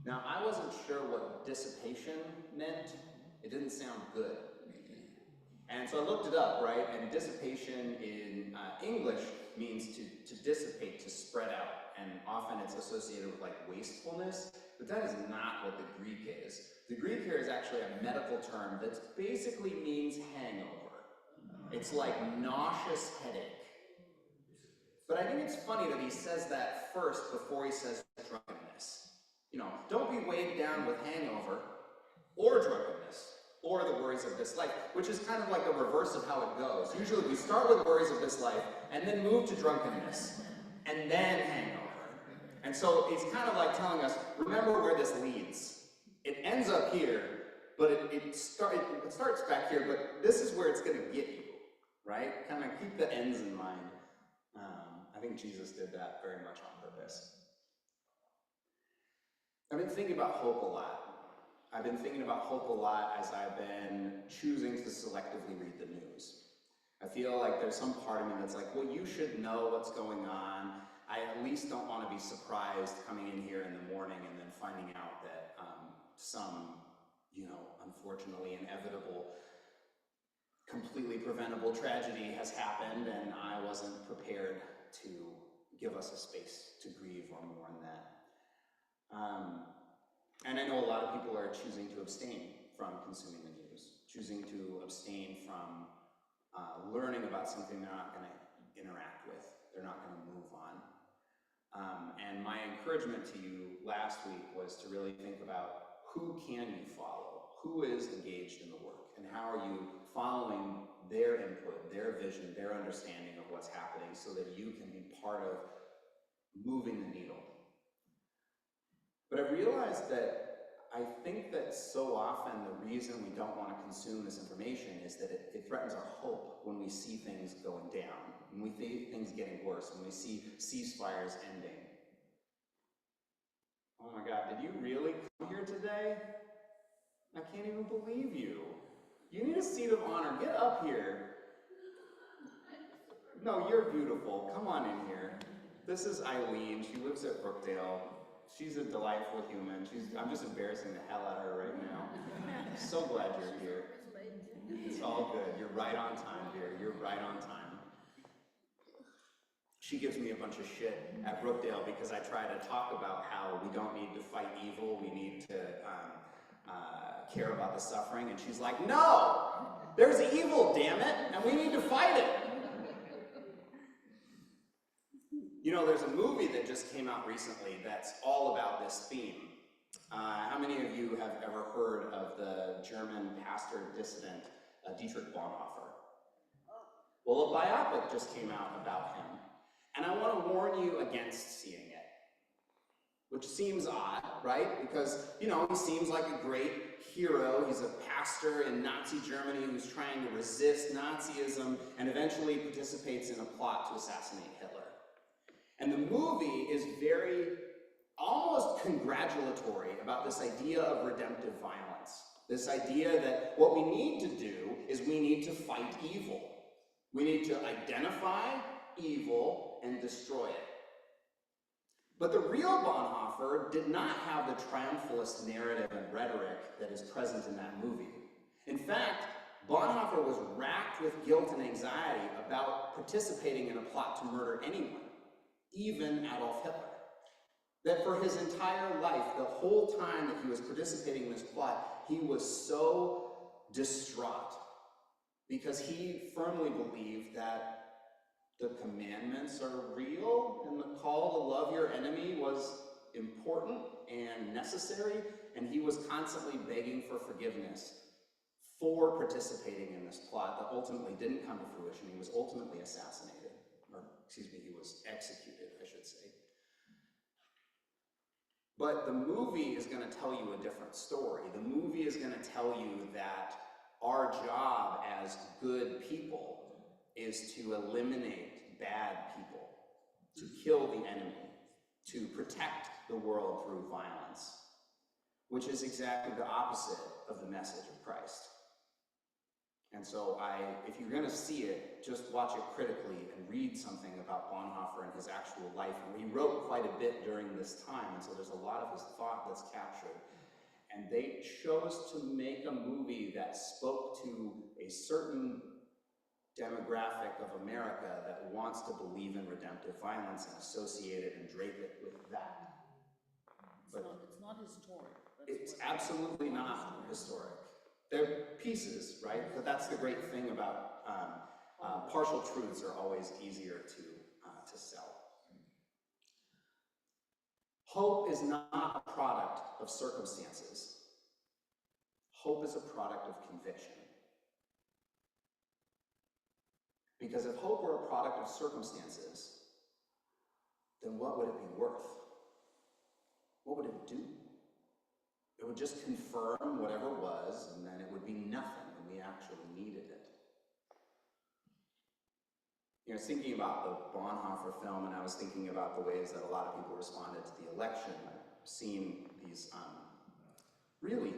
Now, I wasn't sure what dissipation meant. It didn't sound good. And so I looked it up, right? And dissipation in English means to dissipate, to spread out. And often it's associated with like wastefulness, but that is not what the Greek is. The Greek here is actually a medical term that basically means hangover. It's like nauseous headache. But I think it's funny that he says that first before he says drunkenness. You know, don't be weighed down with hangover or drunkenness or the worries of this life, which is kind of like a reverse of how it goes. Usually we start with worries of this life and then move to drunkenness and then hangover. And so it's kind of like telling us, remember where this leads. It ends up here, but it starts back here, but this is where it's going to get you, right? Kind of keep the ends in mind. I think Jesus did that very much on purpose. I've been thinking about hope a lot. I've been thinking about hope a lot as I've been choosing to selectively read the news. I feel like there's some part of me that's like, well, you should know what's going on. I at least don't want to be surprised coming in here in the morning and then finding out that some, unfortunately inevitable, completely preventable tragedy has happened and I wasn't prepared to give us a space to grieve or mourn that. And I know a lot of people are choosing to abstain from consuming the news, choosing to abstain from learning about something they're not going to interact with, they're not going to move on. And my encouragement to you last week was to really think about who can you follow, who is engaged in the work, and how are you following their input, their vision, their understanding of what's happening so that you can be part of moving the needle. But I realized that I think that so often the reason we don't want to consume this information is that it threatens our hope when we see things going down, when we see things getting worse, when we see ceasefires ending. Oh my God, did you really come here today? I can't even believe you. You need a seat of honor. Get up here. No, you're beautiful. Come on in here. This is Eileen. She lives at Brookdale. She's a delightful human. I'm just embarrassing the hell out of her right now. So glad you're here. It's all good. You're right on time, dear. You're right on time. She gives me a bunch of shit at Brookdale because I try to talk about how we don't need to fight evil. We need to care about the suffering. And she's like, no, there's evil, damn it, and we need to fight it. There's a movie that just came out recently that's all about this theme. How many of you have ever heard of the German pastor dissident Dietrich Bonhoeffer? Well, a biopic just came out about him, and I want to warn you against seeing it, which seems odd, right? Because, he seems like a great hero. He's a pastor in Nazi Germany who's trying to resist Nazism and eventually participates in a plot to assassinate Hitler. And the movie is very, almost congratulatory about this idea of redemptive violence. This idea that what we need to do is we need to fight evil. We need to identify evil and destroy it. But the real Bonhoeffer did not have the triumphalist narrative and rhetoric that is present in that movie. In fact, Bonhoeffer was racked with guilt and anxiety about participating in a plot to murder anyone, even Adolf Hitler. That for his entire life, the whole time that he was participating in this plot, he was so distraught because he firmly believed that the commandments are real and the call to love your enemy was important and necessary, and he was constantly begging for forgiveness for participating in this plot that ultimately didn't come to fruition. He was ultimately assassinated. He was executed, I should say. But the movie is going to tell you a different story. The movie is going to tell you that our job as good people is to eliminate bad people, to kill the enemy, to protect the world through violence, which is exactly the opposite of the message of Christ. And so if you're going to see it, just watch it critically and read something about Bonhoeffer and his actual life. And he wrote quite a bit during this time, and so there's a lot of his thought that's captured. And they chose to make a movie that spoke to a certain demographic of America that wants to believe in redemptive violence and associate it and drape it with that. It's not historic. It's absolutely not historic. They're pieces, right? But that's the great thing about partial truths are always easier to sell. Hope is not a product of circumstances. Hope is a product of conviction. Because if hope were a product of circumstances, then what would it be worth? What would it do? It would just confirm whatever was, and then it would be nothing when we actually needed it. You know, I was thinking about the Bonhoeffer film, and I was thinking about the ways that a lot of people responded to the election. I've seen these really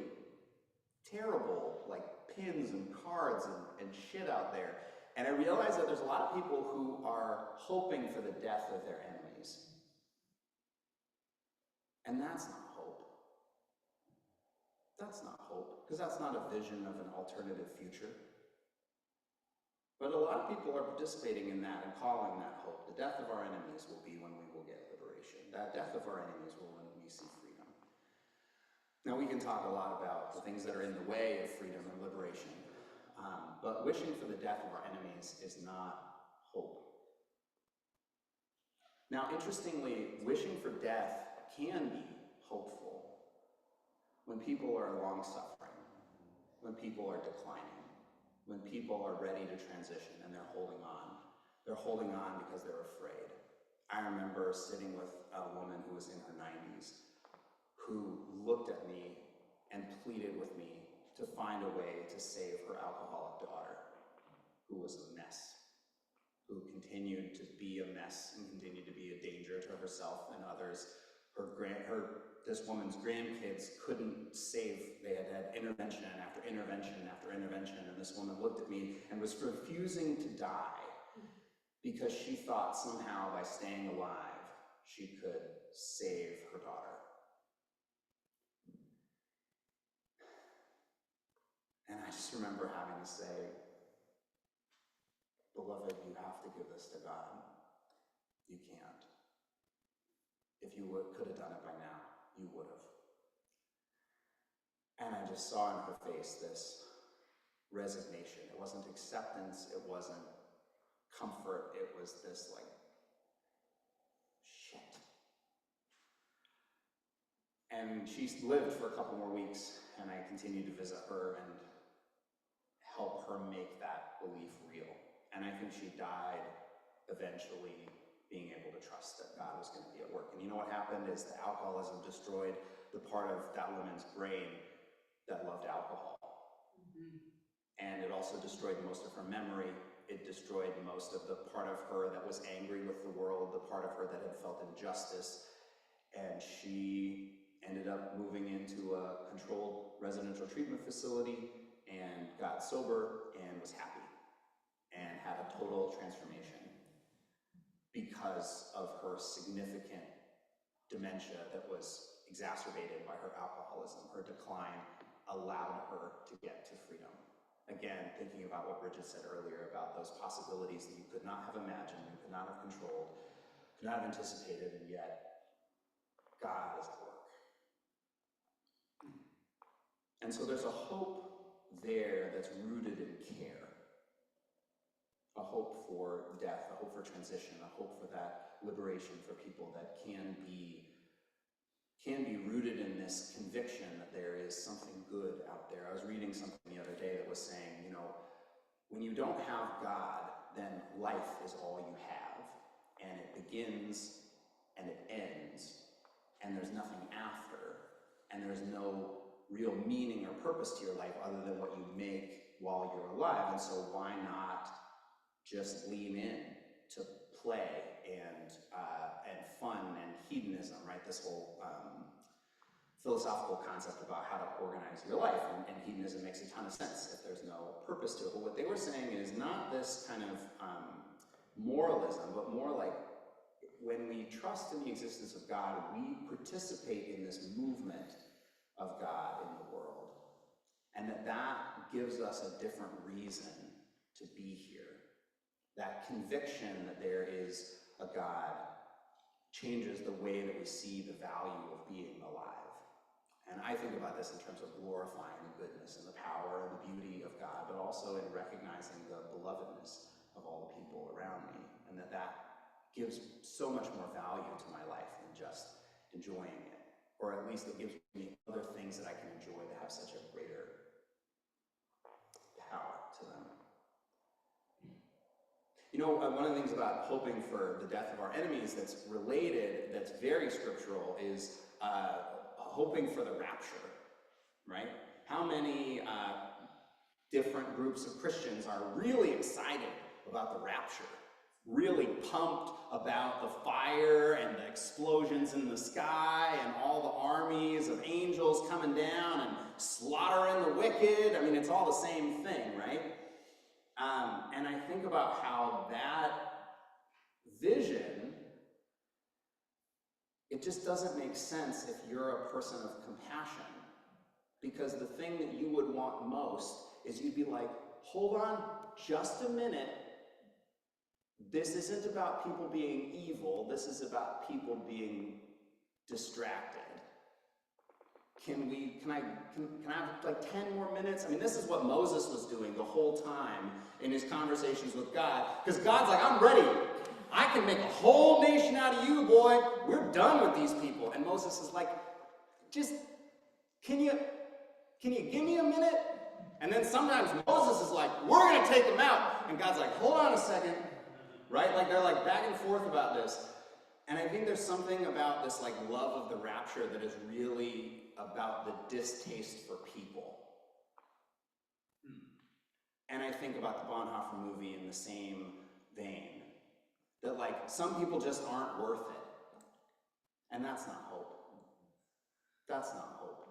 terrible, like, pins and cards and shit out there. And I realized that there's a lot of people who are hoping for the death of their enemies. And that's not hope. That's not hope, because that's not a vision of an alternative future. But a lot of people are participating in that and calling that hope. The death of our enemies will be when we will get liberation. That death of our enemies will when we see freedom. Now, we can talk a lot about the things that are in the way of freedom and liberation, but wishing for the death of our enemies is not hope. Now, interestingly, wishing for death can be hopeful when people are long suffering, when people are declining, when people are ready to transition and they're holding on. They're holding on because they're afraid. I remember sitting with a woman who was in her 90s who looked at me and pleaded with me to find a way to save her alcoholic daughter, who was a mess, who continued to be a mess and continued to be a danger to herself and others. This woman's grandkids couldn't save. They had had intervention after intervention after intervention, and this woman looked at me and was refusing to die because she thought somehow by staying alive she could save her daughter. And I just remember having to say, beloved, you have to give this to God. You can't. If you could have done it by now, you would have. And I just saw in her face this resignation. It wasn't acceptance, it wasn't comfort, it was this like, shit. And she lived for a couple more weeks, and I continued to visit her and help her make that belief real. And I think she died eventually being able to trust that God was going to be at work. And you know what happened is the alcoholism destroyed the part of that woman's brain that loved alcohol. Mm-hmm. And it also destroyed most of her memory. It destroyed most of the part of her that was angry with the world, the part of her that had felt injustice. And she ended up moving into a controlled residential treatment facility and got sober and was happy and had a total transformation because of her significant dementia that was exacerbated by her alcoholism. Her decline allowed her to get to freedom. Again, thinking about what Bridget said earlier about those possibilities that you could not have imagined, you could not have controlled, could not have anticipated, and yet God is at work. And so there's a hope there that's rooted in care. A hope for death, a hope for transition, a hope for that liberation for people that can be rooted in this conviction that there is something good out there. I was reading something the other day that was saying, you know, when you don't have God, then life is all you have. And it begins and it ends, and there's nothing after, and there's no real meaning or purpose to your life other than what you make while you're alive. And so why not just lean in to play and fun and hedonism, right? This whole philosophical concept about how to organize your life, and hedonism makes a ton of sense if there's no purpose to it. But what they were saying is not this kind of moralism, but more like when we trust in the existence of God, we participate in this movement of God in the world, and that gives us a different reason to be here. That conviction that there is a God changes the way that we see the value of being alive. And I think about this in terms of glorifying the goodness and the power and the beauty of God, but also in recognizing the belovedness of all the people around me, and that gives so much more value to my life than just enjoying it. Or at least it gives me other things that I can enjoy that have such a greater power to them. You know, one of the things about hoping for the death of our enemies that's related, that's very scriptural, is hoping for the rapture, right? How many different groups of Christians are really excited about the rapture, really pumped about the fire and the explosions in the sky and all the armies of angels coming down and slaughtering the wicked? I mean, it's all the same thing, right? And I think about how that vision, it just doesn't make sense if you're a person of compassion, because the thing that you would want most is you'd be like, hold on just a minute. This isn't about people being evil. This is about people being distracted. Can I have like 10 more minutes? I mean, this is what Moses was doing the whole time in his conversations with God, because God's like, I'm ready. I can make a whole nation out of you, boy. We're done with these people. And Moses is like, just, can you give me a minute? And then sometimes Moses is like, we're going to take them out. And God's like, hold on a second. Right? Like they're like back and forth about this. And I think there's something about this like love of the rapture that is really about the distaste for people. And I think about the Bonhoeffer movie in the same vein. That like some people just aren't worth it. And that's not hope. That's not hope.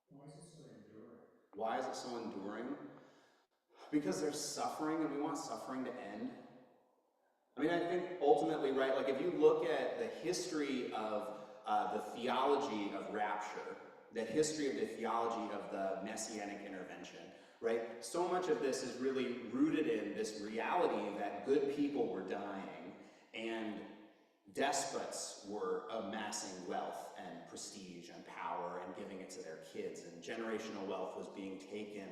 Why is it so enduring? Why is it so enduring? Because there's suffering and we want suffering to end. I mean, I think ultimately, right, like if you look at the history of the theology of rapture, the history of the theology of the messianic intervention, right, so much of this is really rooted in this reality that good people were dying and despots were amassing wealth and prestige and power and giving it to their kids, and generational wealth was being taken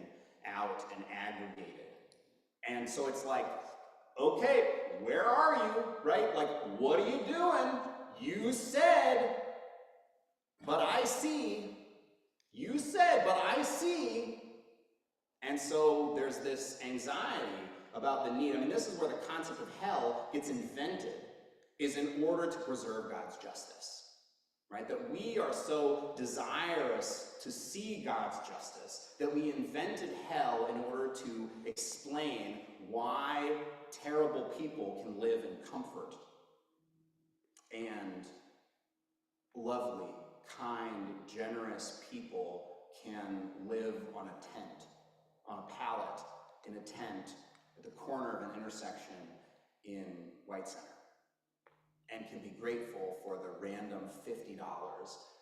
out and aggregated. And so it's like, okay, where are you, right? Like, what are you doing? You said, but I see. You said, but I see. And so there's this anxiety about the need. I mean, this is where the concept of hell gets invented, is in order to preserve God's justice, right? That we are so desirous to see God's justice that we invented hell in order to explain why terrible people can live in comfort and lovely, kind, generous people can live on a tent, on a pallet, in a tent at the corner of an intersection in White Center, and can be grateful for the random $50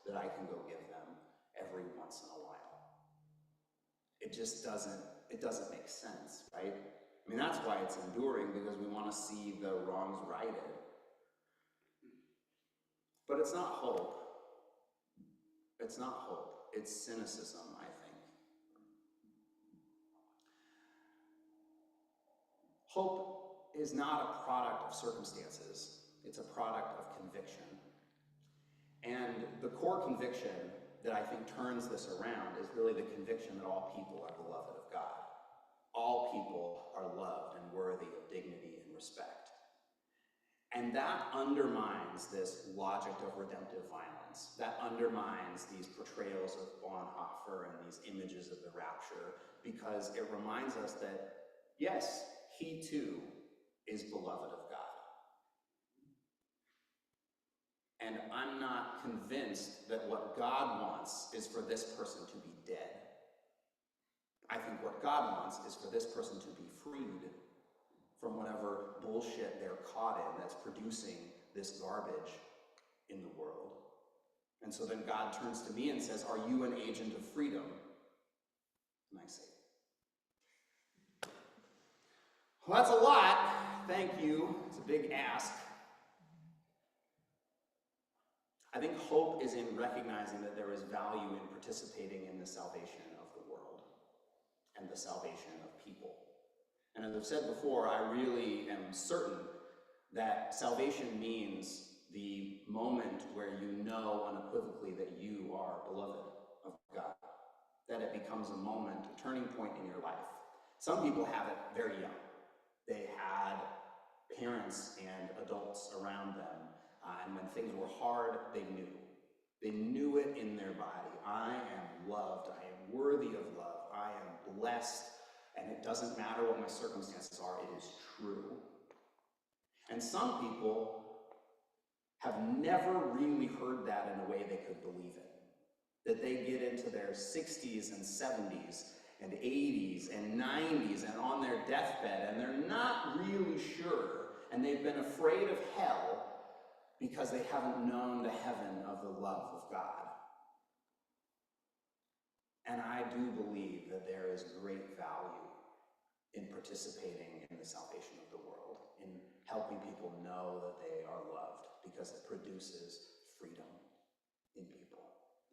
that I can go give them every once in a while. It just doesn't make sense, right? I mean, that's why it's enduring, because we want to see the wrongs righted. But it's not hope. It's not hope. It's cynicism, I think. Hope is not a product of circumstances. It's a product of conviction. And the core conviction that I think turns this around is really the conviction that all people are beloved of God. All people are loved and worthy of dignity and respect. And that undermines this logic of redemptive violence. That undermines these portrayals of Bonhoeffer and these images of the rapture, because it reminds us that, yes, he too is beloved of God. And I'm not convinced that what God wants is for this person to be dead. I think what God wants is for this person to be freed from whatever bullshit they're caught in that's producing this garbage in the world. And so then God turns to me and says, are you an agent of freedom? And I say, well, that's a lot. Thank you. It's a big ask. I think hope is in recognizing that there is value in participating in the salvation of the world and the salvation of people. And as I've said before, I really am certain that salvation means the moment where you know unequivocally that you are beloved of God, that it becomes a moment, a turning point in your life. Some people have it very young. They had parents and adults around them, and when things were hard, they knew. They knew it in their body. I am loved. I am worthy of love. I am blessed, and it doesn't matter what my circumstances are. It is true. And some people have never really heard that in a way they could believe it. That they get into their 60s and 70s and 80s and 90s and on their deathbed, and they're not really sure, and they've been afraid of hell because they haven't known the heaven of the love of God. And I do believe that there is great value in participating in the salvation of the world, in helping people know that they are loved, because it produces freedom in people.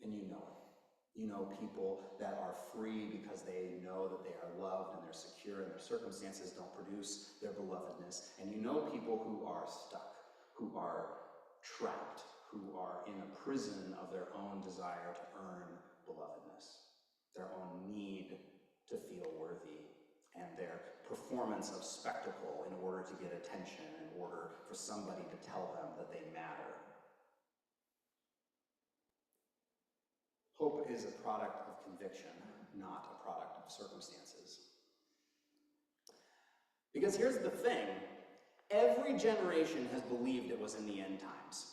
And you know it. You know people that are free because they know that they are loved and they're secure and their circumstances don't produce their belovedness. And you know people who are stuck, who are trapped, who are in a prison of their own desire to earn belovedness, their own need to feel worthy, and their performance of spectacle in order to get attention, in order for somebody to tell them that they matter. Hope is a product of conviction, not a product of circumstances. Because here's the thing, every generation has believed it was in the end times.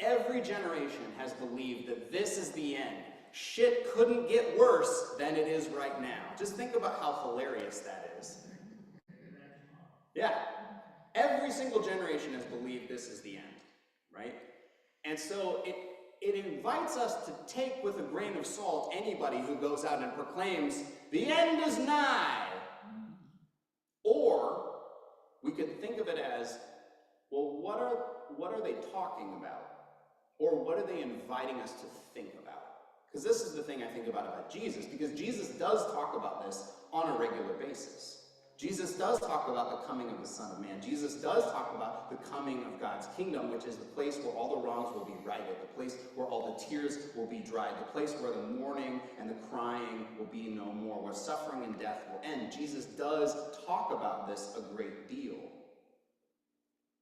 Every generation has believed that this is the end. Shit couldn't get worse than it is right now. Just think about how hilarious that is. Yeah. Every single generation has believed this is the end, right? And so it invites us to take with a grain of salt anybody who goes out and proclaims, the end is nigh. Or we could think of it as, well, what are they talking about? Or what are they inviting us to think about? Because this is the thing I think about Jesus, because Jesus does talk about this on a regular basis. Jesus does talk about the coming of the Son of Man. Jesus does talk about the coming of God's kingdom, which is the place where all the wrongs will be righted, the place where all the tears will be dried, the place where the mourning and the crying will be no more, where suffering and death will end. Jesus does talk about this a great deal.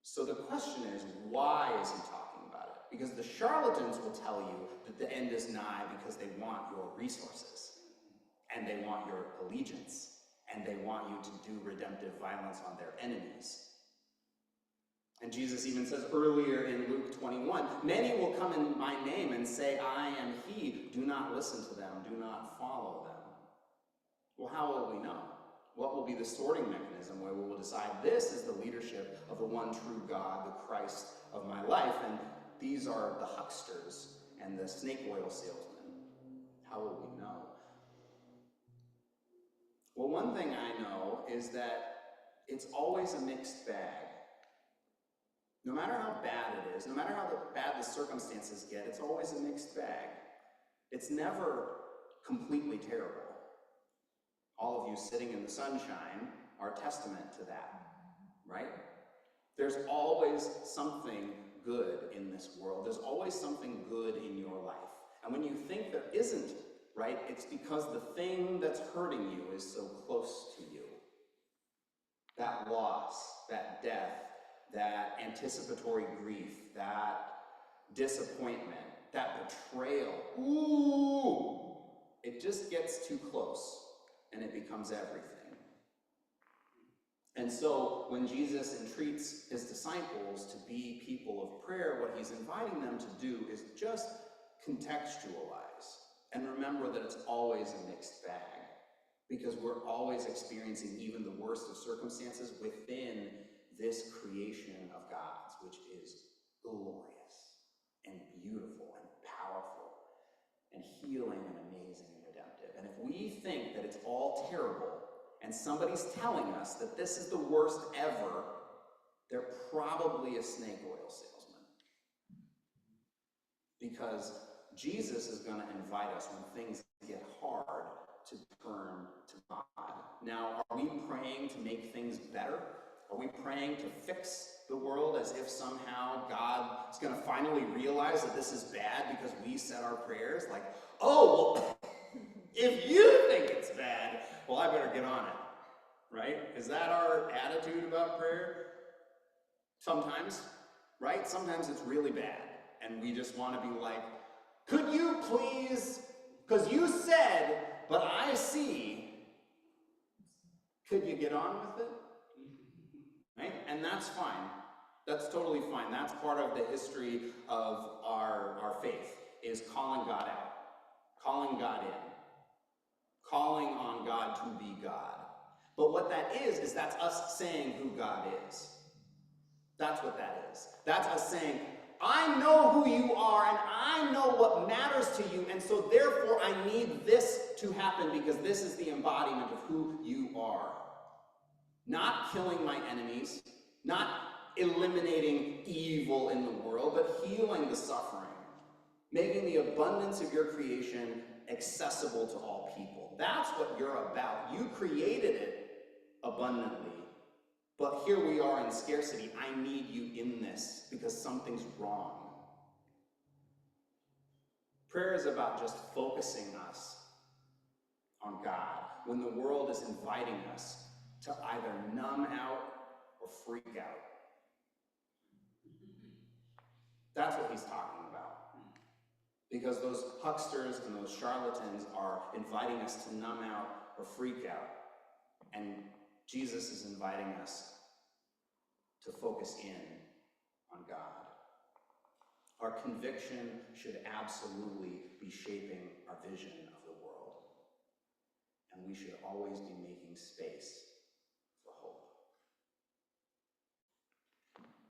So the question is, why is he talking about it? Because the charlatans will tell you that the end is nigh because they want your resources, and they want your allegiance, and they want you to do redemptive violence on their enemies. And Jesus even says earlier in Luke 21, many will come in my name and say, I am he. Do not listen to them. Do not follow them. Well, how will we know? What will be the sorting mechanism where we will decide this is the leadership of the one true God, the Christ of my life, and these are the hucksters and the snake oil salesmen? How will we know? Well, one thing I know is that it's always a mixed bag. No matter how bad it is, no matter how bad the circumstances get, it's always a mixed bag. It's never completely terrible. All of you sitting in the sunshine are testament to that, right? There's always something good in this world. There's always something good in your life. And when you think there isn't, right, it's because the thing that's hurting you is so close to you. That loss, that death, that anticipatory grief, that disappointment, that betrayal. Ooh! It just gets too close and it becomes everything. And so when Jesus entreats his disciples to be people of prayer, what he's inviting them to do is just contextualize and remember that it's always a mixed bag, because we're always experiencing even the worst of circumstances within this creation of God's, which is glorious and beautiful and powerful and healing and amazing and redemptive. And if we think that it's all terrible and somebody's telling us that this is the worst ever, they're probably a snake oil salesman. Because Jesus is going to invite us when things get hard to turn to God. Now, are we praying to make things better? Are we praying to fix the world as if somehow God is going to finally realize that this is bad because we said our prayers? Like, oh, well, if you think it's bad, well, I better get on it, right? Is that our attitude about prayer? Sometimes, right? Sometimes it's really bad, and we just want to be like, could you please, because you said, but I see, could you get on with it? Right? And that's fine. That's totally fine. That's part of the history of our faith, is calling God out, calling God in, calling on God to be God. But what that is that's us saying who God is. That's what that is. That's us saying, I know who you are, and I know what matters to you, and so therefore I need this to happen because this is the embodiment of who you are. Not killing my enemies, not eliminating evil in the world, but healing the suffering, making the abundance of your creation accessible to all people. That's what you're about. You created it abundantly. But here we are in scarcity. I need you in this because something's wrong. Prayer is about just focusing us on God when the world is inviting us to either numb out or freak out. That's what he's talking about. Because those hucksters and those charlatans are inviting us to numb out or freak out. And Jesus is inviting us to focus in on God. Our conviction should absolutely be shaping our vision of the world. And we should always be making space